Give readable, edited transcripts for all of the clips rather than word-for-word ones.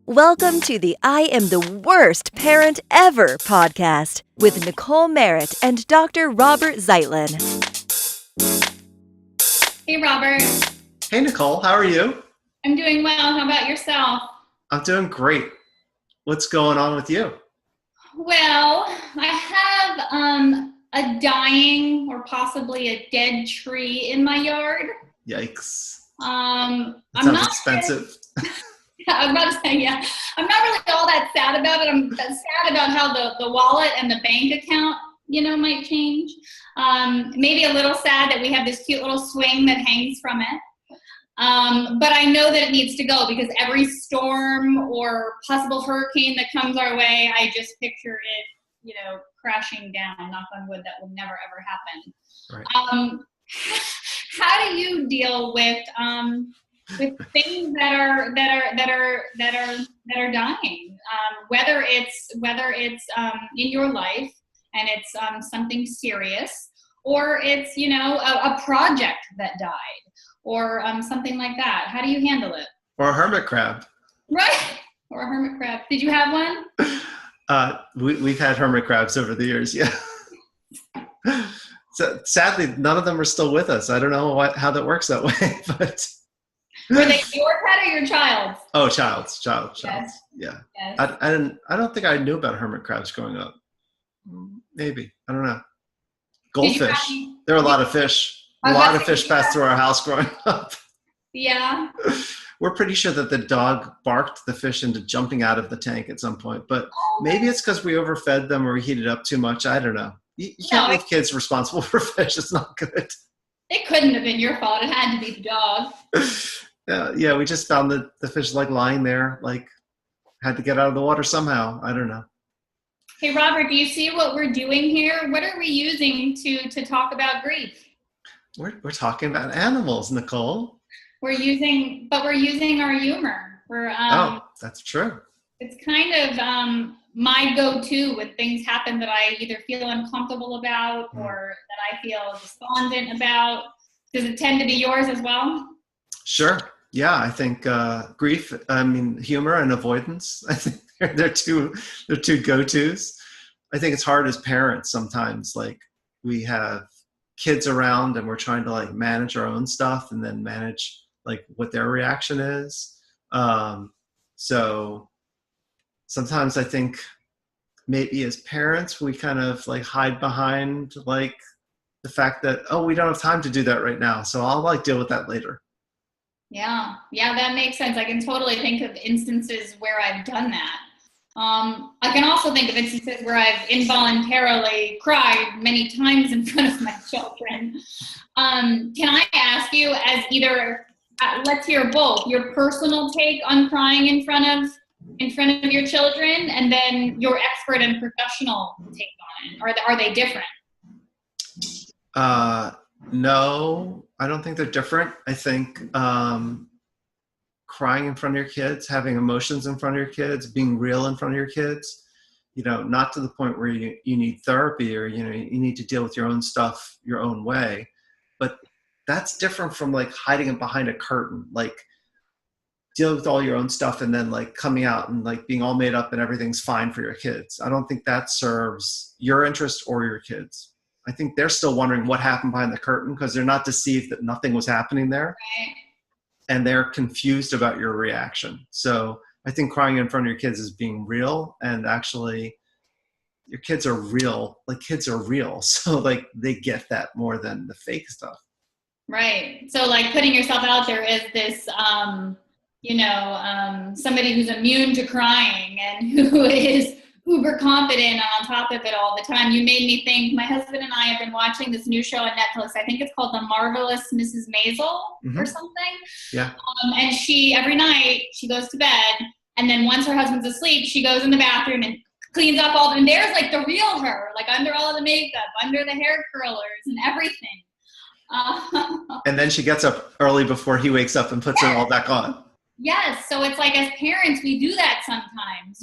Welcome to the I Am the Worst Parent Ever podcast with Nicole Merritt and Dr. Robert Zeitlin. Hey, Robert. Hey, Nicole. How are you? I'm doing well. How about yourself? I'm doing great. What's going on with you? Well, I have a dying or possibly a dead tree in my yard. Yikes. I'm Sounds not expensive. I'm about to say, yeah. I'm not really all that sad about it. I'm sad about how the wallet and the bank account, might change. Maybe a little sad that we have this cute little swing that hangs from it. But I know that it needs to go because every storm or possible hurricane that comes our way, I just picture it, crashing down. Knock on wood, that will never ever happen. Right. How do you deal with things that are dying? Whether it's in your life and it's something serious, or it's a project that died. Or something like that. How do you handle it? Or a hermit crab. Right. Or a hermit crab. Did you have one? We've had hermit crabs over the years, yeah. So sadly, none of them are still with us. I don't know how that works that way, but. Were they your pet or your child's? Oh, child's. Yes. Yeah. Yes. I don't think I knew about hermit crabs growing up. Maybe. I don't know. Goldfish. There are a lot of fish. A lot of fish passed through our house growing up. Yeah. We're pretty sure that the dog barked the fish into jumping out of the tank at some point, but maybe it's because we overfed them or we heated up too much. I don't know. You can't leave kids responsible for fish. It's not good. It couldn't have been your fault. It had to be the dog. Yeah, we just found the fish lying there, had to get out of the water somehow. I don't know. Hey, Robert, do you see what we're doing here? What are we using to talk about grief? We're talking about animals, Nicole. We're using our humor. That's true. It's kind of my go-to when things happen that I either feel uncomfortable about or that I feel despondent about. Does it tend to be yours as well? Sure. Yeah, I think humor and avoidance. I think they're two go-tos. I think it's hard as parents sometimes. We have kids around and we're trying to manage our own stuff and then manage what their reaction is. So sometimes I think maybe as parents we kind of hide behind the fact that, we don't have time to do that right now, so I'll deal with that later. Yeah, that makes sense. I can totally think of instances where I've done that. I can also think of instances where I've involuntarily cried many times in front of my children. Can I ask you, as either, let's hear both, your personal take on crying in front of your children, and then your expert and professional take on it? Are they different? No, I don't think they're different. I think crying in front of your kids, having emotions in front of your kids, being real in front of your kids, not to the point where you need therapy or, you need to deal with your own stuff your own way. But that's different from hiding it behind a curtain, dealing with all your own stuff and then coming out and being all made up and everything's fine for your kids. I don't think that serves your interest or your kids. I think they're still wondering what happened behind the curtain because they're not deceived that nothing was happening there. Right. And they're confused about your reaction. So I think crying in front of your kids is being real, and actually your kids are real. Kids are real. So they get that more than the fake stuff. Right. So putting yourself out there is this, somebody who's immune to crying and who is uber confident on top of it all the time. You made me think, my husband and I have been watching this new show on Netflix. I think it's called The Marvelous Mrs. Maisel or something. Yeah. And every night she goes to bed, and then once her husband's asleep, she goes in the bathroom and cleans up and there's the real her, under all the makeup, under the hair curlers and everything. And then she gets up early before he wakes up and puts it all back on. Yes, so it's as parents we do that sometimes,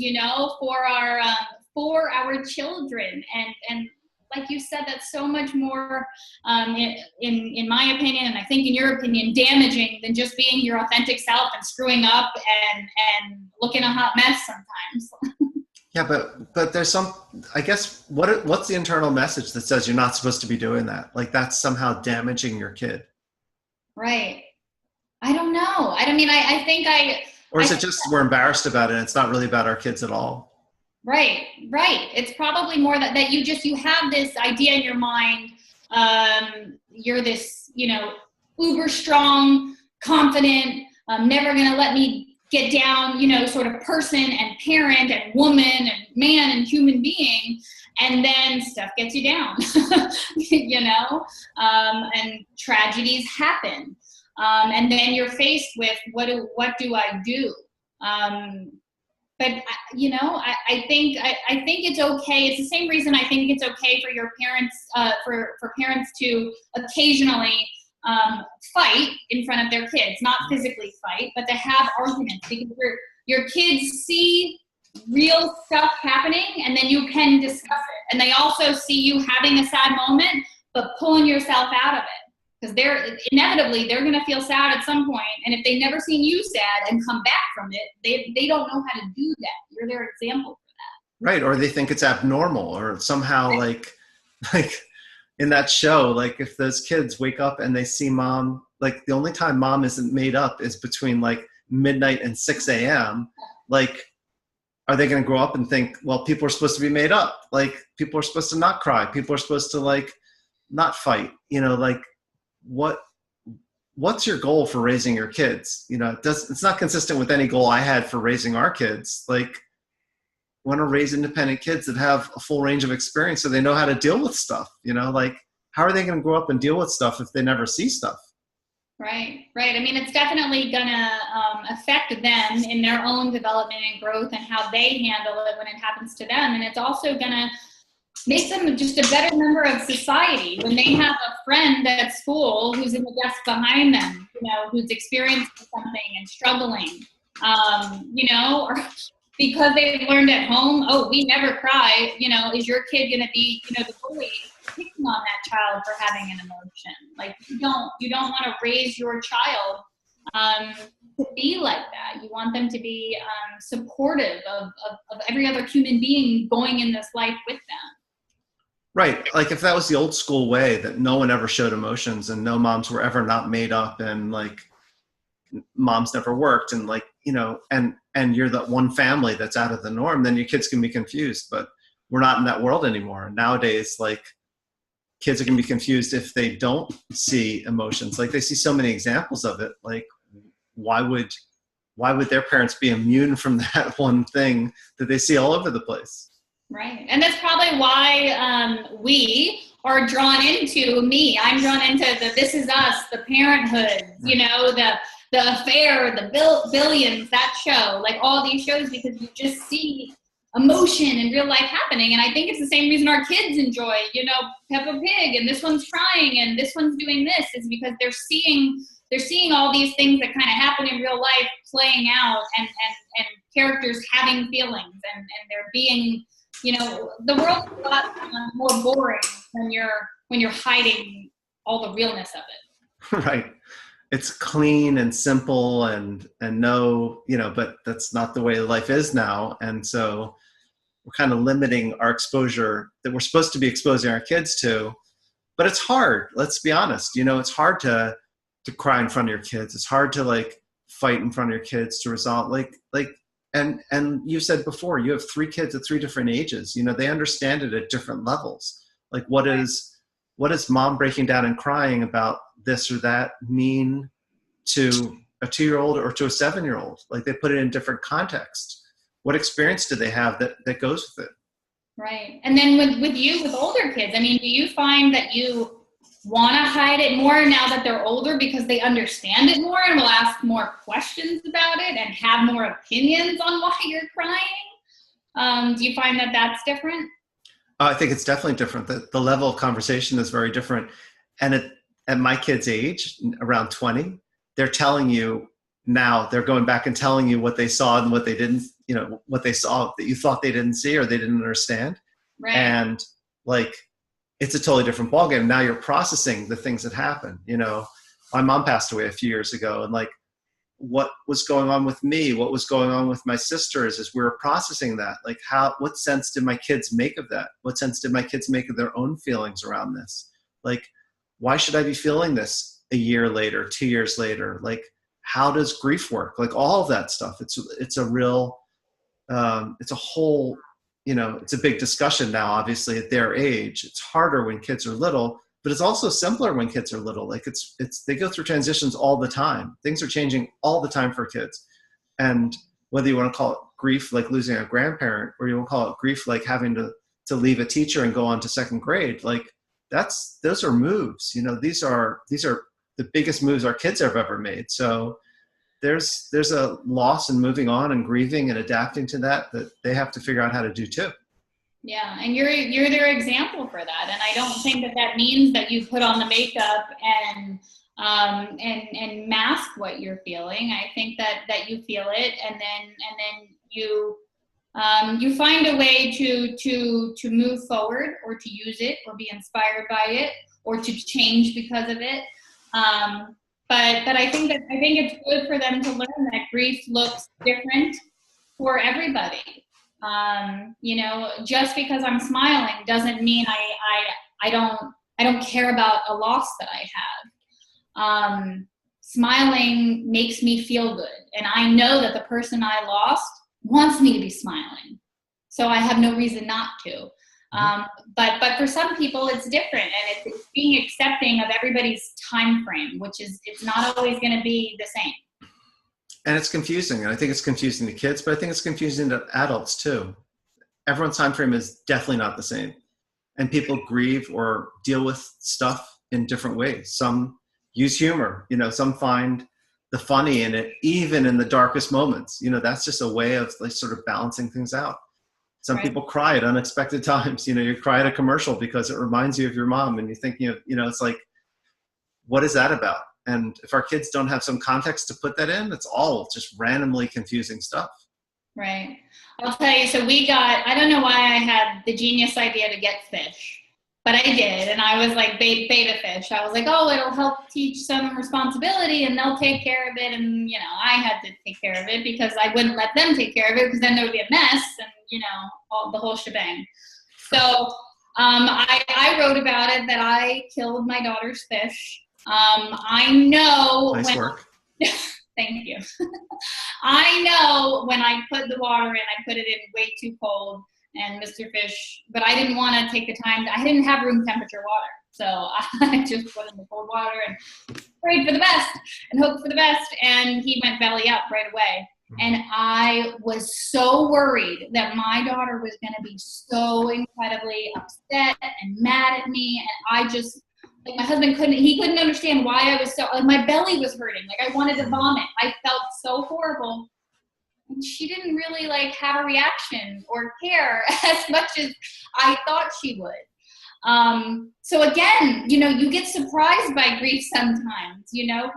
for our children, and like you said, that's so much more, in my opinion, and I think in your opinion, damaging than just being your authentic self and screwing up and looking a hot mess sometimes. Yeah, but there's some, I guess, what's the internal message that says you're not supposed to be doing that? Like that's somehow damaging your kid. Right. I don't know. I think or is it just we're embarrassed about it and it's not really about our kids at all? Right. It's probably more that you have this idea in your mind. You're this, uber strong, confident, never going to let me get down, sort of person and parent and woman and man and human being. And then stuff gets you down, and tragedies happen. And then you're faced with what do I do? But I think it's okay. It's the same reason I think it's okay for your parents, for parents to occasionally fight in front of their kids, not physically fight, but to have arguments, because your kids see real stuff happening, and then you can discuss it. And they also see you having a sad moment, but pulling yourself out of it. Because they're going to feel sad at some point, and if they've never seen you sad and come back from it, they don't know how to do that. You're their example for that. Right, or they think it's abnormal, or somehow like in that show, like if those kids wake up and they see mom, like the only time mom isn't made up is between like midnight and 6 a.m. Like, are they going to grow up and think, well, people are supposed to be made up? Like people are supposed to not cry. People are supposed to like not fight. Like. What's your goal for raising your kids? It's not consistent with any goal I had for raising our kids. Like, want to raise independent kids that have a full range of experience so they know how to deal with stuff. Like how are they going to grow up and deal with stuff if they never see stuff? Right. It's definitely going to affect them in their own development and growth and how they handle it when it happens to them. And it's also going to make them just a better member of society when they have a friend at school who's in the desk behind them, who's experiencing something and struggling, or because they've learned at home, oh, we never cry, is your kid going to be, the bully picking on that child for having an emotion? Like you don't want to raise your child to be like that. You want them to be supportive of every other human being going in this life with them. Right. Like if that was the old school way that no one ever showed emotions and no moms were ever not made up and like moms never worked and like, and you're that one family that's out of the norm, then your kids can be confused, but we're not in that world anymore. Nowadays, like kids are going to be confused if they don't see emotions. Like they see so many examples of it. Like why would their parents be immune from that one thing that they see all over the place? Right. And that's probably why we are drawn into I'm drawn into the This Is Us, the Parenthood, the Affair, the Billions, that show, like all these shows, because you just see emotion in real life happening. And I think it's the same reason our kids enjoy, Peppa Pig, and this one's crying and this one's doing this, is because they're seeing all these things that kind of happen in real life playing out and characters having feelings and they're being, the world's a lot more boring when you're hiding all the realness of it. Right. It's clean and simple and no, but that's not the way life is now. And so we're kind of limiting our exposure that we're supposed to be exposing our kids to, but it's hard. Let's be honest. It's hard to cry in front of your kids. It's hard to like fight in front of your kids to resolve and you said before, you have 3 kids at 3 different ages. They understand it at different levels. Like what is mom breaking down and crying about this or that mean to a 2-year-old or to a 7-year-old? Like they put it in different context. What experience do they have that goes with it? Right. And then with older kids, do you find that you want to hide it more now that they're older because they understand it more and will ask more questions about it and have more opinions on why you're crying? Do you find that that's different? I think it's definitely different. The level of conversation is very different. And at my kid's age, around 20, they're telling you now, they're going back and telling you what they saw and what they didn't, what they saw that you thought they didn't see or they didn't understand. Right. And like, it's a totally different ballgame. Now you're processing the things that happened. My mom passed away a few years ago, and like, what was going on with me, what was going on with my sisters, as we were processing that. Like, what sense did my kids make of that? What sense did my kids make of their own feelings around this? Like, why should I be feeling this a year later, 2 years later? Like, how does grief work? Like, all of that stuff. It's a real, it's a whole, it's a big discussion now, obviously at their age. It's harder when kids are little, but it's also simpler when kids are little. Like, they go through transitions all the time. Things are changing all the time for kids. And whether you want to call it grief, like losing a grandparent, or you want to call it grief, like having to leave a teacher and go on to second grade, like those are moves. These are the biggest moves our kids have ever made. So there's a loss and moving on and grieving and adapting to that they have to figure out how to do too. Yeah, and you're their example for that, and I don't think that means that you put on the makeup and mask what you're feeling. I think that you feel it, and then you find a way to move forward, or to use it, or be inspired by it, or to change because of it. But I think it's good for them to learn that grief looks different for everybody. Just because I'm smiling doesn't mean I don't care about a loss that I have. Smiling makes me feel good, and I know that the person I lost wants me to be smiling, so I have no reason not to. But for some people it's different, and it's being accepting of everybody's time frame, which is, it's not always going to be the same. And it's confusing. And I think it's confusing to kids, but I think it's confusing to adults too. Everyone's time frame is definitely not the same. And people grieve or deal with stuff in different ways. Some use humor, some find the funny in it, even in the darkest moments. That's just a way of like sort of balancing things out. Some Right. people cry at unexpected times. You cry at a commercial because it reminds you of your mom, and you're thinking of, it's like, what is that about? And if our kids don't have some context to put that in, it's all just randomly confusing stuff. Right. I'll tell you, so I don't know why I had the genius idea to get fish, but I did. And I was like, beta fish. I was like, oh, it'll help teach some responsibility, and they'll take care of it. And, I had to take care of it because I wouldn't let them take care of it, because then there would be a mess and, the whole shebang. So I wrote about it that I killed my daughter's fish. I know. Nice work. Thank you. I know when I put the water in, I put it in way too cold, and Mr. Fish, but I didn't want to take the time. I didn't have room temperature water. So I just put in the cold water and prayed for the best and hoped for the best. And he went belly up right away. And I was so worried that my daughter was going to be so incredibly upset and mad at me. And I just, like, my husband couldn't understand why I was so, like, my belly was hurting. Like, I wanted to vomit. I felt so horrible. And she didn't really like have a reaction or care as much as I thought she would. So again, you get surprised by grief sometimes,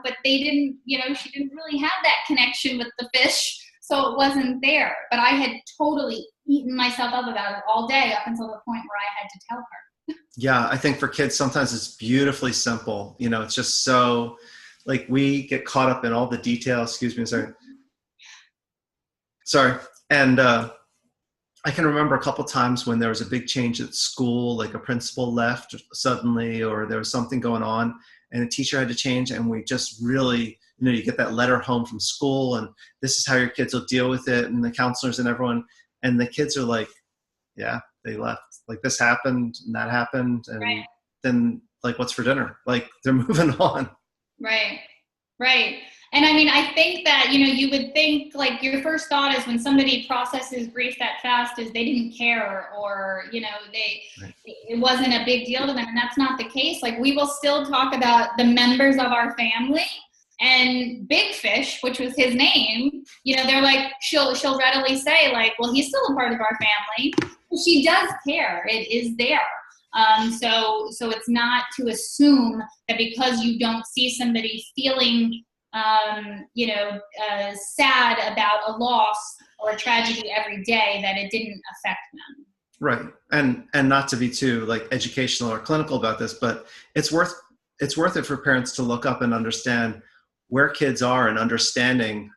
but they didn't, she didn't really have that connection with the fish, so it wasn't there. But I had totally eaten myself up about it all day, up until the point where I had to tell her. Yeah, I think for kids, sometimes it's beautifully simple. It's just so, like, we get caught up in all the details. Excuse me, sorry. And I can remember a couple times when there was a big change at school, like a principal left suddenly, or there was something going on and a teacher had to change. And we just really, you get that letter home from school, and this is how your kids will deal with it, and the counselors and everyone. And the kids are like, yeah, they left. Like, this happened and that happened. And Right. Then, like, what's for dinner? Like, they're moving on. Right. And I mean, I think that, you would think, like, your first thought is, when somebody processes grief that fast, is they didn't care, or, it wasn't a big deal to them. And that's not the case. Like, we will still talk about the members of our family, and Big Fish, which was his name, they're like, she'll readily say, like, well, he's still a part of our family. But she does care. It is there. So it's not to assume that because you don't see somebody feeling sad about a loss or a tragedy every day, that it didn't affect them. Right. And not to be too like educational or clinical about this, but it's worth it for parents to look up and understand where kids are and understanding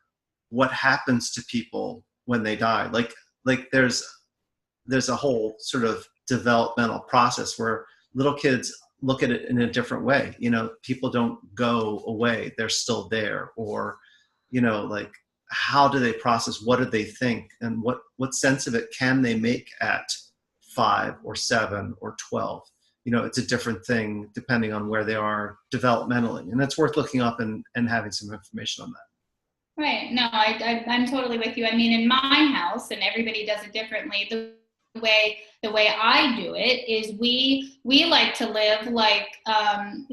what happens to people when they die. Like there's a whole sort of developmental process where little kids look at it in a different way. You know, people don't go away, they're still there. Or, you know, like how do they process, what do they think, and what sense of it can they make at 5 or 7 or 12? You know, it's a different thing depending on where they are developmentally, and it's worth looking up and having some information on that. Right. No, I'm totally with you. I mean, in my house, and everybody does it differently. The way I do it is we like to live like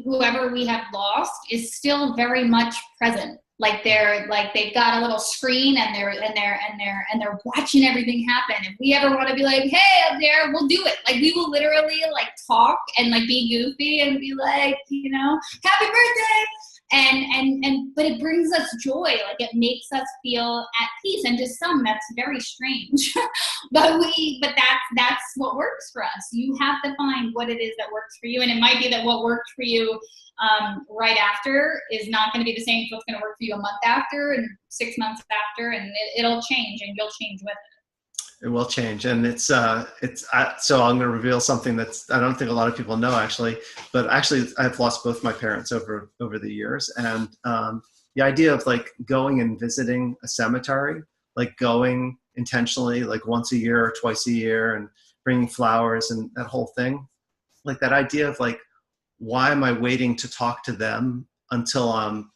whoever we have lost is still very much present. Like they've got a little screen and they're watching everything happen. If we ever want to be like, hey, up there, we'll do it. Like we will literally like talk and like be goofy and be like, you know, happy birthday. But it brings us joy. Like it makes us feel at peace. And to some, that's very strange. but that's what works for us. You have to find what it is that works for you. And it might be that what worked for you right after is not going to be the same as what's going to work for you a month after and 6 months after, and it'll change, and you'll change with it. It will change, and so I'm going to reveal something that's I don't think a lot of people know actually, but actually I've lost both my parents over the years, and the idea of like going and visiting a cemetery, like going intentionally, like once a year or twice a year, and bringing flowers and that whole thing, like that idea of like, why am I waiting to talk to them until I'm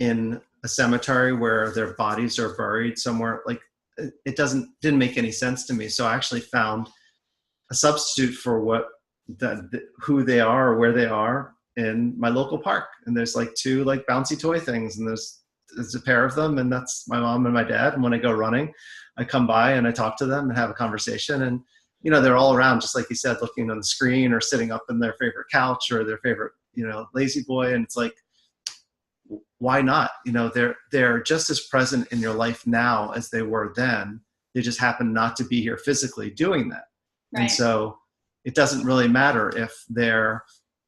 in a cemetery where their bodies are buried somewhere? Like it didn't make any sense to me. So I actually found a substitute for who they are or where they are in my local park. And there's like 2 like bouncy toy things, and there's a pair of them, and that's my mom and my dad. And when I go running, I come by and I talk to them and have a conversation. And you know, they're all around, just like you said, looking on the screen or sitting up in their favorite couch or their favorite, you know, lazy boy. And it's like, why not? You know, they're just as present in your life now as they were then. They just happen not to be here physically doing that. Right. And so it doesn't really matter if they're,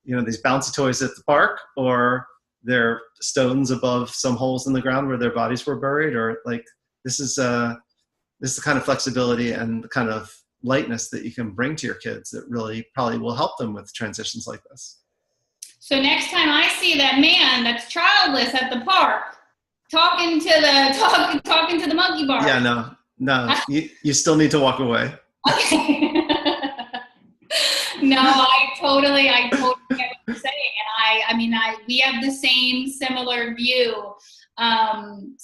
you know, these bouncy toys at the park, or they're stones above some holes in the ground where their bodies were buried, or like this is the kind of flexibility and the kind of lightness that you can bring to your kids that really probably will help them with transitions like this. So next time I see that man that's childless at the park talking to the monkey bar. Yeah, no, you still need to walk away. Okay. No, I totally get what you're saying, and we have the same similar view on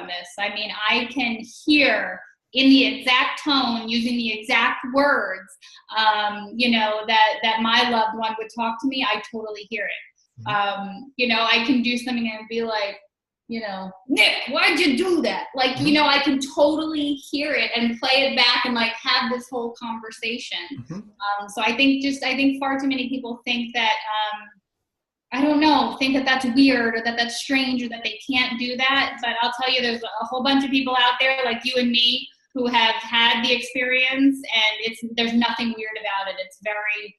this. I mean, I can hear in the exact tone, using the exact words, you know, that my loved one would talk to me. I totally hear it. You know, I can do something and be like, you know, Nick, why'd you do that? Like, you know, I can totally hear it and play it back and like have this whole conversation. So I think far too many people think that, think that that's weird or that that's strange or that they can't do that. But I'll tell you, there's a whole bunch of people out there like you and me who have had the experience, and there's nothing weird about it. It's very,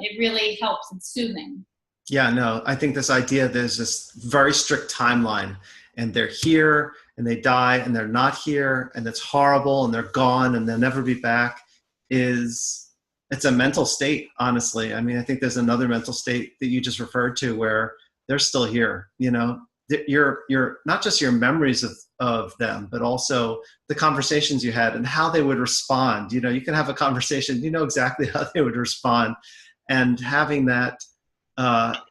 it really helps. It's soothing. Yeah, no, I think this idea there's this very strict timeline, and they're here and they die and they're not here and it's horrible and they're gone and they'll never be back it's a mental state, honestly. I mean, I think there's another mental state that you just referred to where they're still here, you know, you're not just your memories of them, but also the conversations you had and how they would respond. You know, you can have a conversation, you know exactly how they would respond, and having that,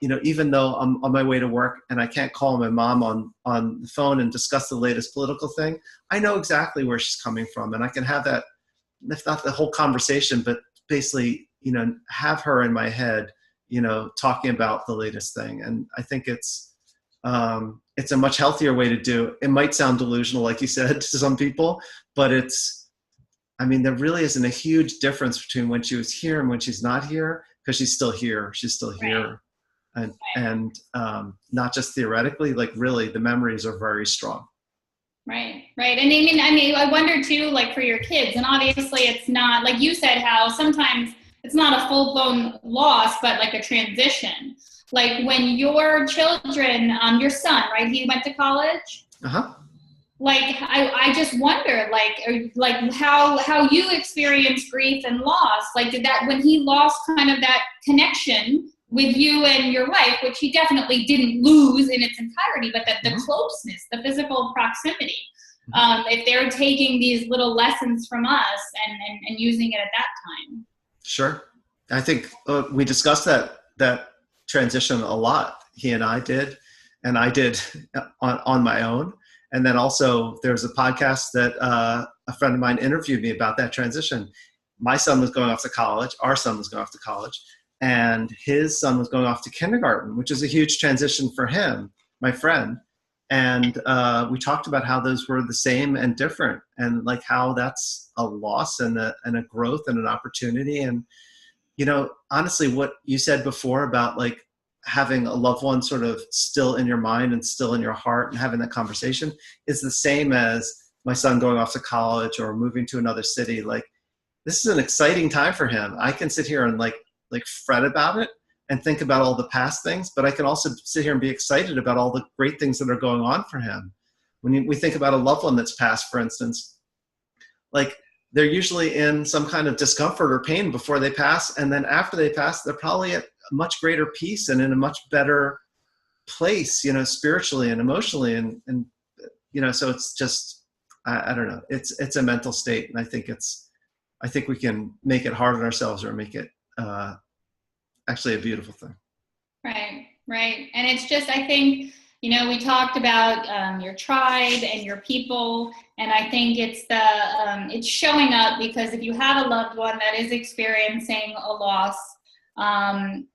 you know, even though I'm on my way to work and I can't call my mom on the phone and discuss the latest political thing, I know exactly where she's coming from, and I can have that, if not the whole conversation, but basically, you know, have her in my head, you know, talking about the latest thing. And I think it's a much healthier way to do it. It might sound delusional, like you said, to some people, but there really isn't a huge difference between when she was here and when she's not here, because she's still here. She's still here. And not just theoretically, like really the memories are very strong. Right. And I wonder too, like for your kids, and obviously it's not like you said, how sometimes it's not a full blown loss, but like a transition. Like when your children, your son, right? He went to college. Uh-huh. Like I just wonder, like how you experience grief and loss. Like did that, when he lost kind of that connection with you and your wife, which he definitely didn't lose in its entirety, but that the closeness, the physical proximity, if they're taking these little lessons from us and using it at that time. Sure. I think we discussed that transition a lot. He and I did, and I did on my own. And then also there's a podcast that a friend of mine interviewed me about that transition. My son was going off to college. Our son was going off to college. And his son was going off to kindergarten, which is a huge transition for him, my friend. And we talked about how those were the same and different, and like how that's a loss and a growth and an opportunity. And, honestly, what you said before about like having a loved one sort of still in your mind and still in your heart and having that conversation is the same as my son going off to college or moving to another city. Like, this is an exciting time for him. I can sit here and like fret about it and think about all the past things, but I can also sit here and be excited about all the great things that are going on for him. When we think about a loved one that's passed, for instance, like they're usually in some kind of discomfort or pain before they pass. And then after they pass, they're probably at a much greater peace and in a much better place, spiritually and emotionally. And so it's just, I don't know, it's a mental state. And I think we can make it hard on ourselves or make it actually a beautiful thing. Right. And it's just, I think, we talked about your tribe and your people, and I think it's showing up, because if you have a loved one that is experiencing a loss, and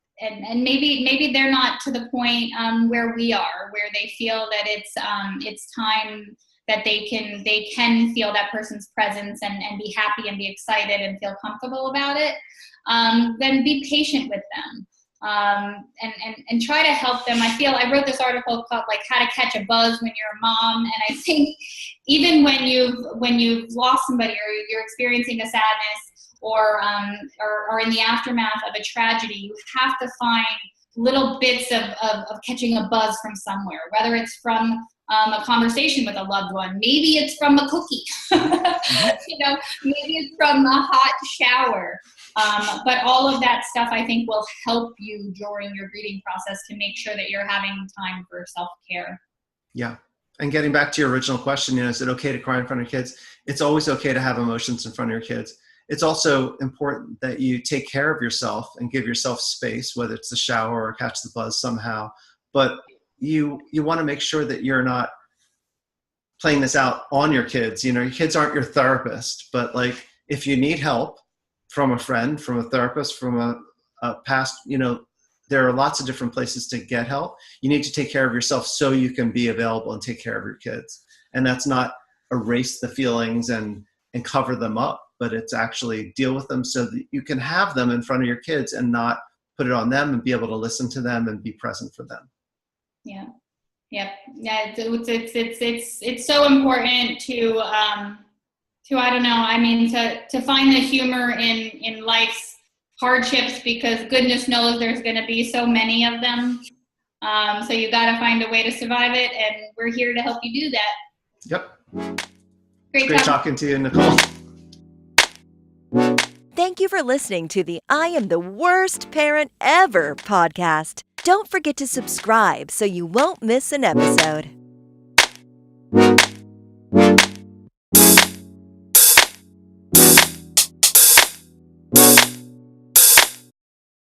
maybe they're not to the point where we are, where they feel that it's time that they can feel that person's presence and be happy and be excited and feel comfortable about it, then be patient with them. And try to help them. I wrote this article called like How to Catch a Buzz When You're a Mom. And I think even when you've lost somebody, or you're experiencing a sadness, or in the aftermath of a tragedy, you have to find little bits of catching a buzz from somewhere, whether it's from a conversation with a loved one, maybe it's from a cookie, maybe it's from a hot shower. But all of that stuff, I think, will help you during your grieving process to make sure that you're having time for self-care. Yeah. And getting back to your original question, is it okay to cry in front of your kids? It's always okay to have emotions in front of your kids. It's also important that you take care of yourself and give yourself space, whether it's the shower or catch the buzz somehow. But you want to make sure that you're not playing this out on your kids. Your kids aren't your therapist, but like if you need help from a friend, from a therapist, from a past, there are lots of different places to get help. You need to take care of yourself so you can be available and take care of your kids. And that's not erase the feelings and cover them up, but it's actually deal with them so that you can have them in front of your kids and not put it on them, and be able to listen to them and be present for them. Yeah. It's so important to I don't know, to find the humor in life's hardships, because goodness knows there's going to be so many of them. So you got to find a way to survive it, and we're here to help you do that. Yep. Great talking to you, Nicole. Thank you for listening to the I Am the Worst Parent Ever podcast. Don't forget to subscribe so you won't miss an episode.